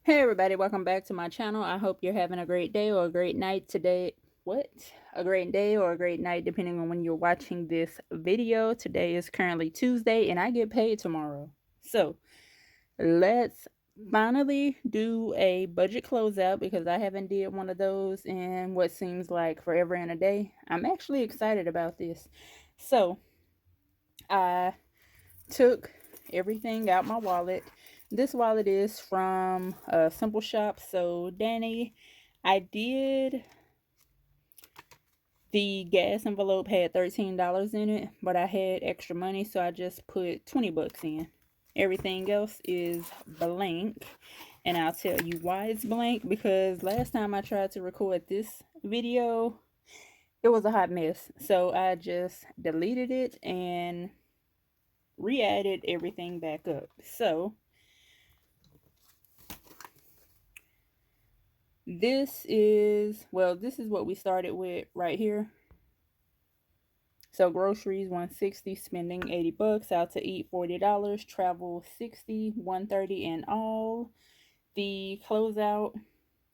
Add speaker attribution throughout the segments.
Speaker 1: Hey everybody, welcome back to my channel. I hope you're having a great day or a great night today. A great day or a great night depending on when you're watching this video. Today is currently Tuesday and I get paid tomorrow. So let's finally do a budget closeout because I haven't did one of those in what seems like forever and a day. I'm actually excited about this. So I took everything out my wallet. This wallet is from Simple Shop. So Danny, I did the gas envelope had $13 in it, but I had extra money, so I just put 20 bucks in. Everything else is blank, and I'll tell you why it's blank, because last time I tried to record this video, it was a hot mess. So I just deleted it and re-added everything back up. So this is what we started with right here. So groceries 160, spending 80 bucks, out to eat $40, travel 60, 130 in all. The closeout,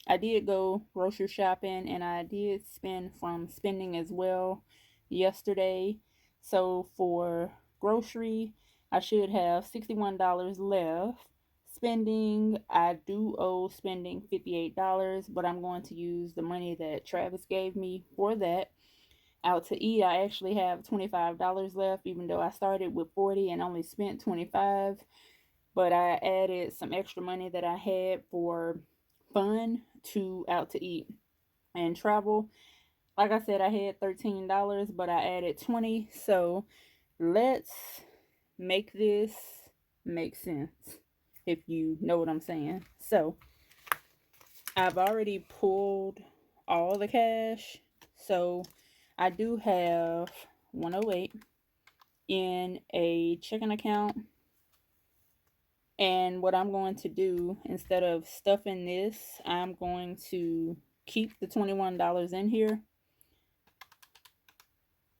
Speaker 1: I did go grocery shopping and I did spend from spending as well yesterday. So for grocery, I should have $61 left. Spending, I do owe spending $58, but I'm going to use the money that Travis gave me for that. Out to eat, I actually have $25 left, even though I started with 40 and only spent 25. But I added some extra money that I had for fun to out to eat and travel. Like I said, I had $13, but I added 20. So let's make this make sense, if you know what I'm saying. So I've already pulled all the cash. So I do have 108 in a checking account. And what I'm going to do, instead of stuffing this, I'm going to keep the $21 in here.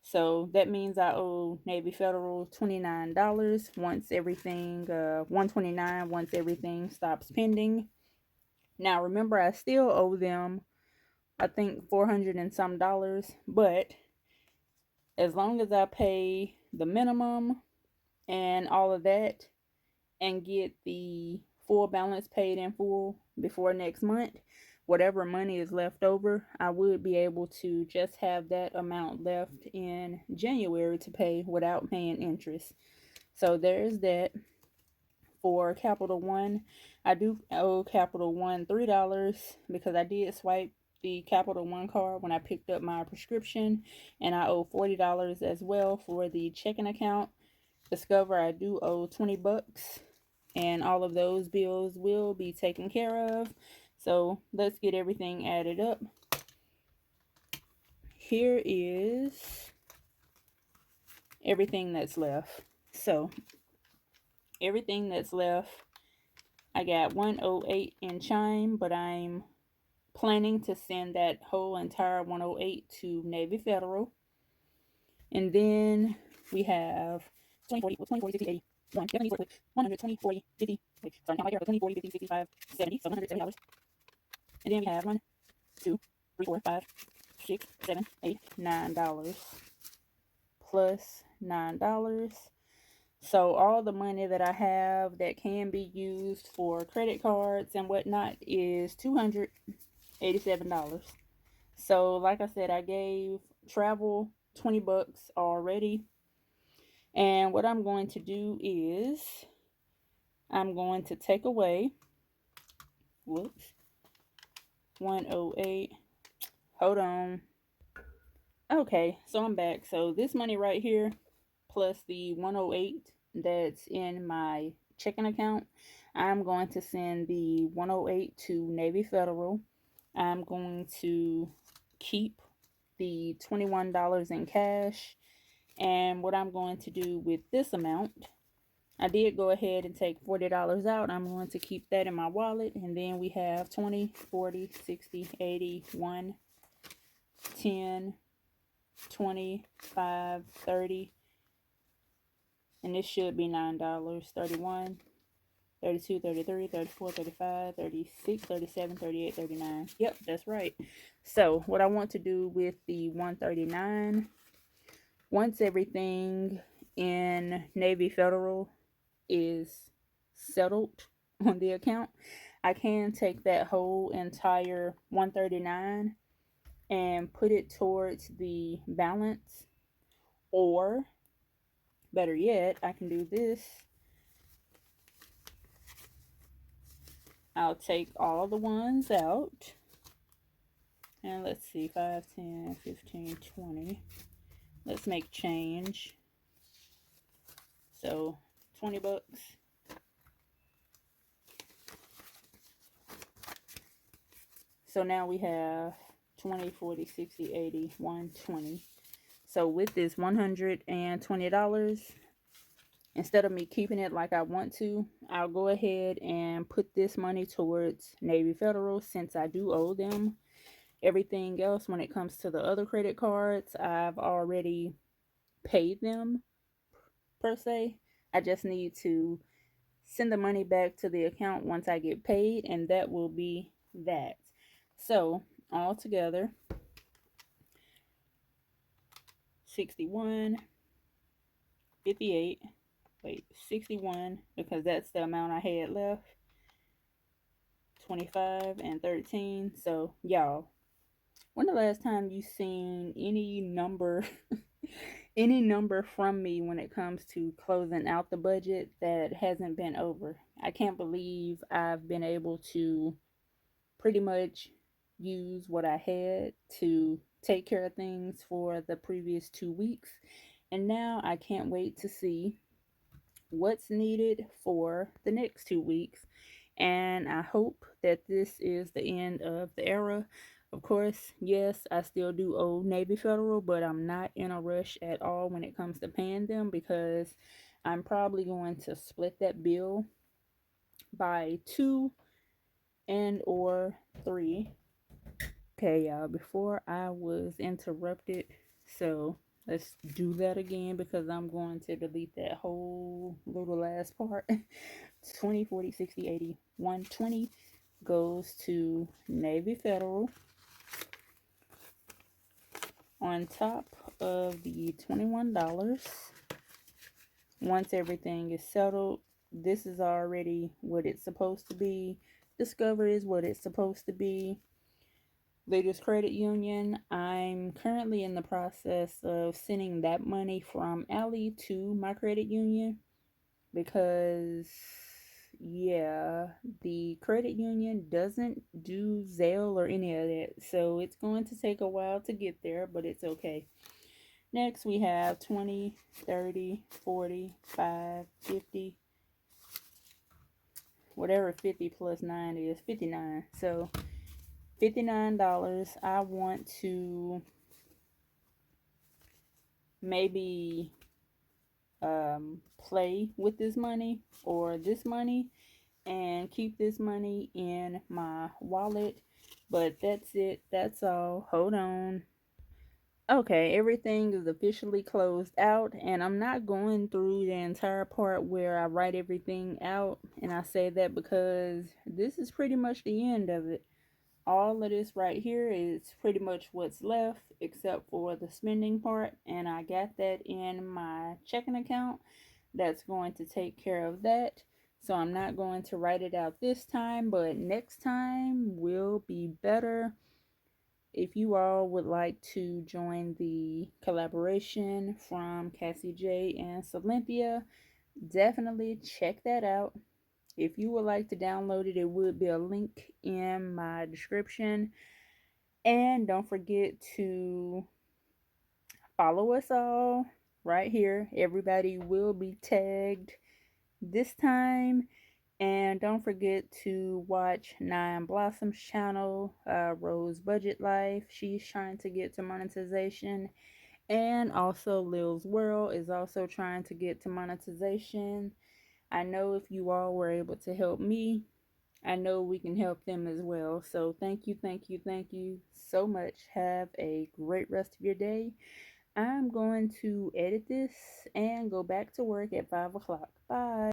Speaker 1: So that means I owe Navy Federal $29 once everything, $129 once everything stops pending. Now remember, I still owe them, I think, $400 and some, but as long as I pay the minimum and all of that and get the full balance paid in full before next month, whatever money is left over, I would be able to just have that amount left in January to pay without paying interest. So there's that. For Capital One, I do owe Capital One $3 because I did swipe the Capital One card when I picked up my prescription, and I owe $40 as well for the checking account. Discover, I do owe 20 bucks, and all of those bills will be taken care of. So let's get everything added up. Here is everything that's left. So everything that's left, I got 108 in chime, but I'm planning to send that whole entire 108 to Navy Federal. And then we have 20, 40, 60, 80, 100, 20, 40, 50, sorry, count right here, 20, 40, 50, 65, 70, so $170. And then we have 1, 2, 3, 4, 5, 6, 7, 8, $9 plus $9. So all the money that I have that can be used for credit cards and whatnot is $287. So like I said, I gave travel 20 bucks already. And what I'm going to do is I'm going to take away, 108. Hold on. Okay, so I'm back. So this money right here plus the 108 that's in my checking account, I'm going to send the 108 to Navy Federal. I'm going to keep the $21 in cash. And what I'm going to do with this amount, I did go ahead and take $40 out. I'm going to keep that in my wallet. And then we have 20, 40, 60, 80, 1, 10, 25, 30. And this should be $9. 31, 32, 33, 34, 35, 36, 37, 38, 39. Yep, that's right. So what I want to do with the 139, once everything in Navy Federal is settled on the account, I can take that whole entire 139 and put it towards the balance, or better yet, I can do this. I'll take all the ones out, and let's see, 5, 10, 15, 20. Let's make change. So 20 bucks. So now we have 20, 40, 60, 80, 120. So with this $120, instead of me keeping it like I want to, I'll go ahead and put this money towards Navy Federal, since I do owe them. Everything else, when it comes to the other credit cards, I've already paid them, per se. I just need to send the money back to the account once I get paid, and that will be that. So all together, 61, 58, wait, 61, because that's the amount I had left, 25 and 13. So y'all, when the last time you seen any number any number from me when it comes to closing out the budget that hasn't been over? I can't believe I've been able to pretty much use what I had to take care of things for the previous 2 weeks. And now I can't wait to see what's needed for the next 2 weeks. And I hope that this is the end of the era. Of course, yes, I still do owe Navy Federal, but I'm not in a rush at all when it comes to paying them, because I'm probably going to split that bill by 2 and or 3. Okay, y'all, before I was interrupted, so let's do that again, because I'm going to delete that whole little last part. 20, 40, 60, 80, 120 goes to Navy Federal. On top of the $21, once everything is settled, this is already what it's supposed to be. Discover is what it's supposed to be. Leaders Credit Union, I'm currently in the process of sending that money from Allie to my credit union, because yeah, the credit union doesn't do Zelle or any of that, so it's going to take a while to get there, but it's okay. Next we have 20, 30, 40, 5, 50, whatever 50 plus 9 is, 59. So $59. I want to maybe play with this money, or this money, and keep this money in my wallet. But that's it. That's all. Hold on. Okay, everything is officially closed out, and I'm not going through the entire part where I write everything out, and I say that because this is pretty much the end of it. All of this right here is pretty much what's left, except for the spending part, and I got that in my checking account. That's going to take care of that. So I'm not going to write it out this time, but next time will be better. If you all would like to join the collaboration from Cassie J and Silynthia, definitely check that out. If you would like to download it, it would be a link in my description. And don't forget to follow us all right here. Everybody will be tagged this time. And don't forget to watch Nine Blossom's channel, Rose Budget Life. She's trying to get to monetization. And also Lilz World is also trying to get to monetization. I know if you all were able to help me, I know we can help them as well. So thank you, thank you, thank you so much. Have a great rest of your day. I'm going to edit this and go back to work at 5 o'clock. Bye.